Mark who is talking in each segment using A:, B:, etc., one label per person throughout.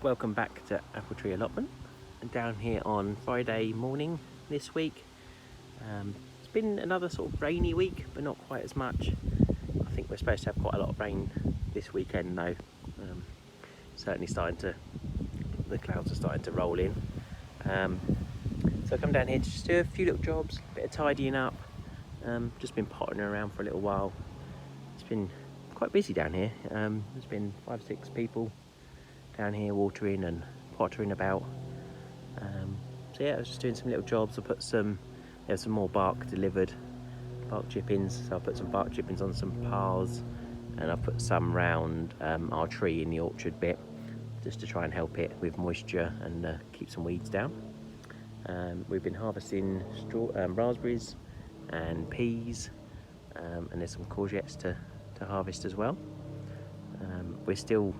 A: Welcome back to Apple Tree Allotment. And down here on Friday morning this week. It's been another sort of rainy week, but not quite as much. I think we're supposed to have quite a lot of rain this weekend though. Certainly the clouds are starting to roll in. So I come down here to just do a few little jobs, a bit of tidying up. Just been pottering around for a little while. It's been quite busy down here. There's been 5-6 people down here watering and pottering about. So yeah, I was just doing some little jobs. I put some more bark delivered, bark chippings. So I put some bark chippings on some piles, and I put some round our tree in the orchard bit, just to try and help it with moisture and keep some weeds down. We've been harvesting raspberries and peas, and there's some courgettes to harvest as well. We're still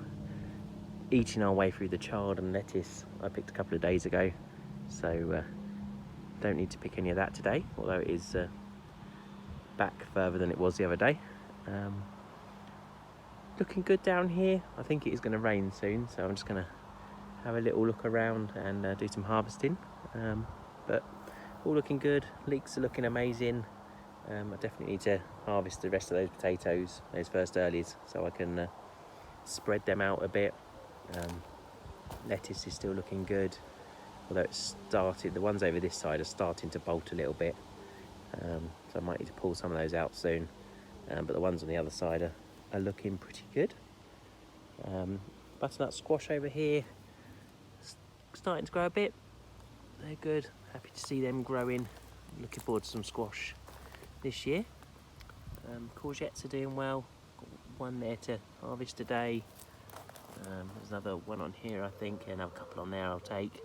A: eating our way through the chard and lettuce I picked a couple of days ago, so don't need to pick any of that today, although it is back further than it was the other day. Looking good down here. I think it is going to rain soon, so I'm just going to have a little look around and do some harvesting. But all looking good. Leeks are looking amazing. I definitely need to harvest the rest of those potatoes, those first earlies, so I can spread them out a bit. Lettuce is still looking good, although it's started, the ones over this side are starting to bolt a little bit, so I might need to pull some of those out soon, but the ones on the other side are looking pretty good. Butternut squash over here, starting to grow a bit. They're good, happy to see them growing. Looking forward to some squash this year. Courgettes are doing well, got one there to harvest today. There's another one on here, I think, and another couple on there I'll take.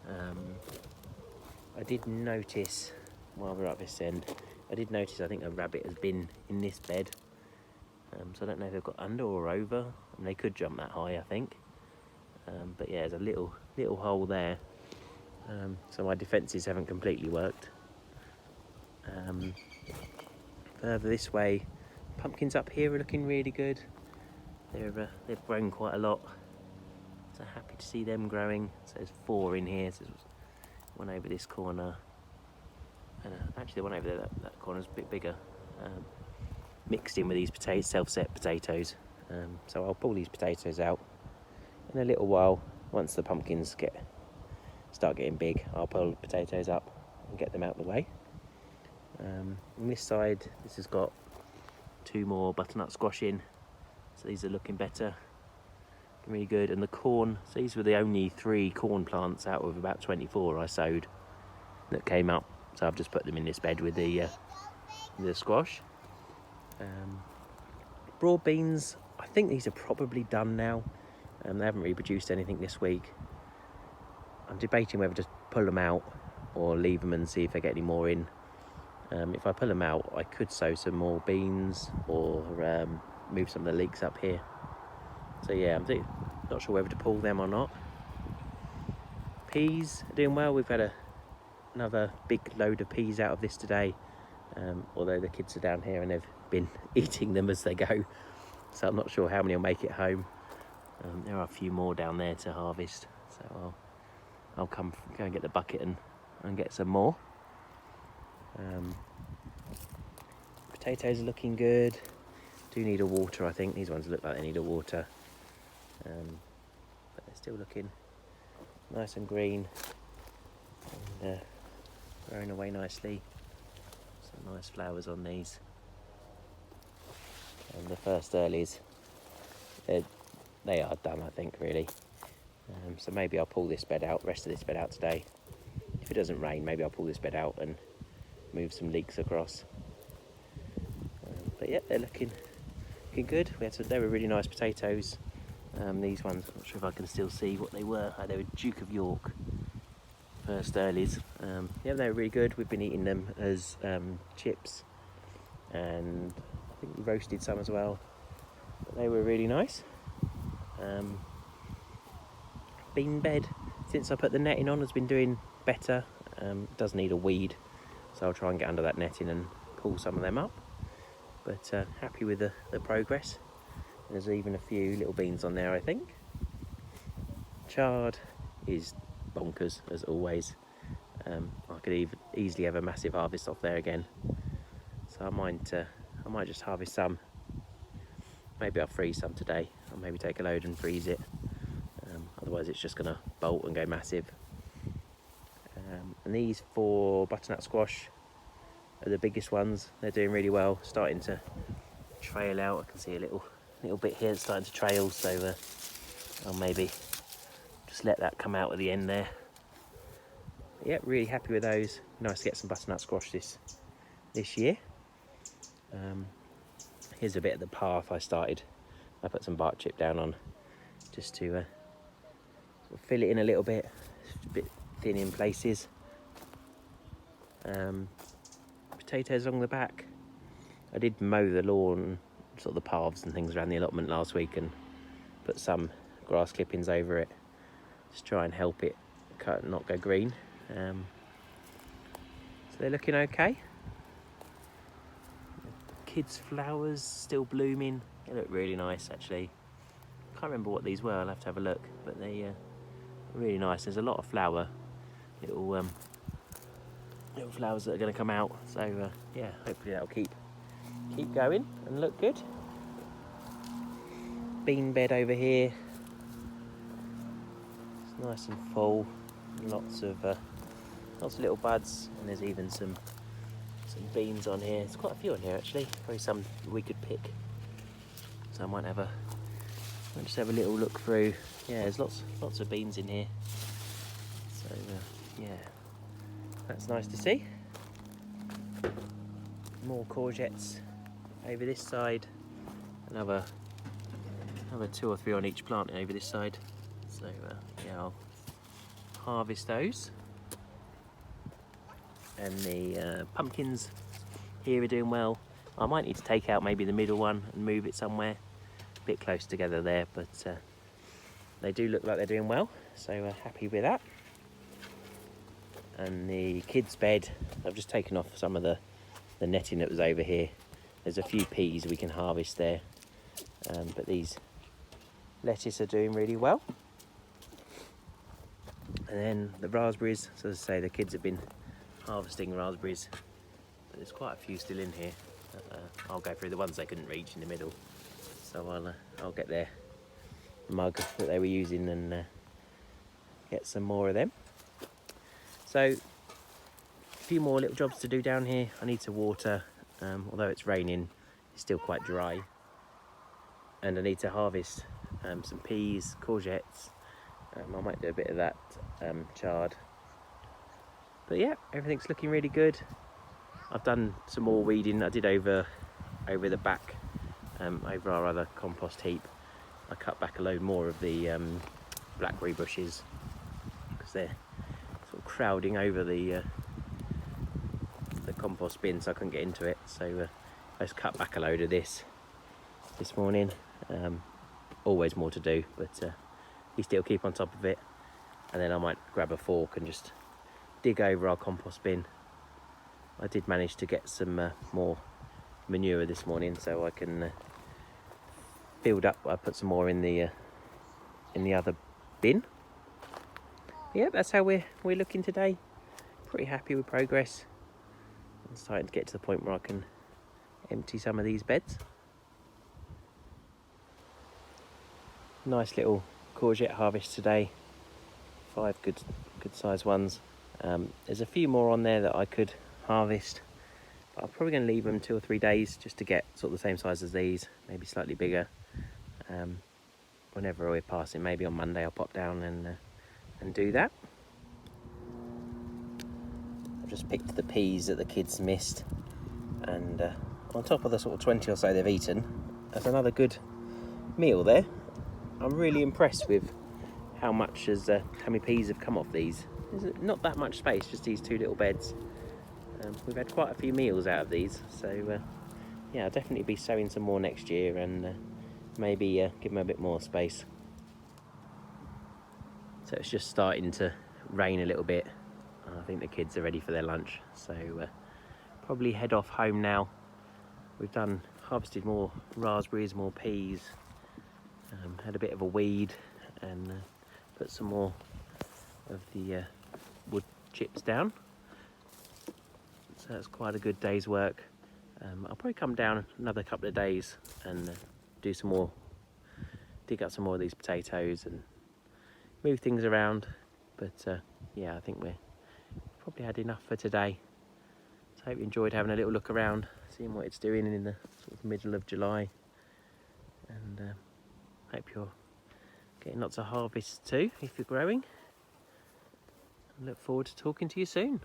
A: I did notice, while we're up this end, I think a rabbit has been in this bed. So I don't know if they've got under or over. I mean, they could jump that high, I think. But yeah, there's a little hole there. So my defences haven't completely worked. Further this way, pumpkins up here are looking really good. They've grown quite a lot, so happy to see them growing. So there's 4 in here. So there's one over this corner, and actually the one over there, that corner's a bit bigger, mixed in with these self-set potatoes. So I'll pull these potatoes out in a little while. Once the pumpkins start getting big, I'll pull the potatoes up and get them out of the way. On this side, this has got 2 more butternut squash in. So these are looking better, looking really good. And the corn, so these were the only 3 corn plants out of about 24 I sowed that came up. So I've just put them in this bed with the squash. Broad beans, I think these are probably done now. They haven't really produced anything this week. I'm debating whether to pull them out or leave them and see if I get any more in. If I pull them out, I could sow some more beans or move some of the leeks up here. So yeah, I'm not sure whether to pull them or not. Peas are doing well. We've had another big load of peas out of this today, although the kids are down here and they've been eating them as they go, so I'm not sure how many will make it home. There are a few more down there to harvest, so I'll go and get the bucket and get some more. Potatoes are looking good. Do need a water, I think. These ones look like they need a water, but they're still looking nice and green and growing away nicely. Some nice flowers on these. And the first earlies, they are done, I think, really. So maybe I'll pull this bed out, rest of this bed out today. If it doesn't rain, maybe I'll pull this bed out and move some leeks across. But yeah, they're looking good. They were really nice potatoes. These ones, I'm not sure if I can still see what they were. They were Duke of York first earlies. Yeah, they were really good. We've been eating them as chips, and I think we roasted some as well. But they were really nice. Bean bed, since I put the netting on, has been doing better. Does need a weed, so I'll try and get under that netting and pull some of them up. But happy with the progress. There's even a few little beans on there, I think. chard is bonkers as always. I could easily have a massive harvest off there again, so I might just harvest some. Maybe I'll freeze some today, or maybe take a load and freeze it. Otherwise it's just going to bolt and go massive. And these 4 butternut squash are the biggest ones. They're doing really well, starting to trail out. I can see a little bit here that's starting to trail, so I'll maybe just let that come out at the end there. But yeah, really happy with those. Nice to get some butternut squash this year. Here's a bit of the path I started. I put some bark chip down on just to sort of fill it in a little bit. It's a bit thin in places. Potatoes along the back. I did mow the lawn, sort of the paths and things around the allotment last week, and put some grass clippings over it. Just try and help it not go green. So they're looking okay. Kids' flowers still blooming. They look really nice actually. Can't remember what these were, I'll have to have a look, but they are really nice. There's a lot of little flowers that are going to come out, so yeah, hopefully that'll keep going and look good. Bean bed over here, it's nice and full. Lots of little buds, and there's even some beans on here. There's quite a few on here actually, probably some we could pick, so I might just have a little look through. Yeah, there's lots of beans in here, so yeah, that's nice to see. More courgettes over this side, another 2 or 3 on each plant over this side, so yeah, I'll harvest those. And the pumpkins here are doing well. I might need to take out maybe the middle one and move it somewhere a bit close together there, but they do look like they're doing well, so happy with that. And the kids' bed, I've just taken off some of the netting that was over here. There's a few peas we can harvest there, but these lettuce are doing really well. And then the raspberries, so as I say, the kids have been harvesting raspberries, but there's quite a few still in here. I'll go through the ones they couldn't reach in the middle, so I'll get their mug that they were using and get some more of them. So a few more little jobs to do down here. I need to water, although it's raining, it's still quite dry, and I need to harvest some peas, courgettes. I might do a bit of that chard. But yeah, everything's looking really good. I've done some more weeding. I did over the back, over our other compost heap. I cut back a load more of the blackberry bushes because they're sort of crowding over the compost bin, so I couldn't get into it. So I just cut back a load of this morning. Always more to do, but you still keep on top of it. And then I might grab a fork and just dig over our compost bin. I did manage to get some more manure this morning, so I can build up. I put some more in the other bin. Yeah, that's how we're looking today. Pretty happy with progress. I'm starting to get to the point where I can empty some of these beds. Nice little courgette harvest today. 5 good sized ones. There's a few more on there that I could harvest, but I'm probably going to leave them 2 or 3 days just to get sort of the same size as these, maybe slightly bigger. Whenever we're passing, maybe on Monday I'll pop down and do that. I've just picked the peas that the kids missed, and on top of the sort of 20 or so they've eaten, that's another good meal there. I'm really impressed with how many peas have come off these. There's not that much space, just these 2 little beds. We've had quite a few meals out of these, so yeah, I'll definitely be sowing some more next year and maybe give them a bit more space. So it's just starting to rain a little bit. I think the kids are ready for their lunch, so probably head off home now. We've harvested more raspberries, more peas, had a bit of a weed, and put some more of the wood chips down. So that's quite a good day's work. I'll probably come down another couple of days and do some more, dig up some more of these potatoes and move things around. But yeah, I think we're probably had enough for today. So I hope you enjoyed having a little look around, seeing what it's doing in the sort of middle of July. And hope you're getting lots of harvests too if you're growing. I look forward to talking to you soon.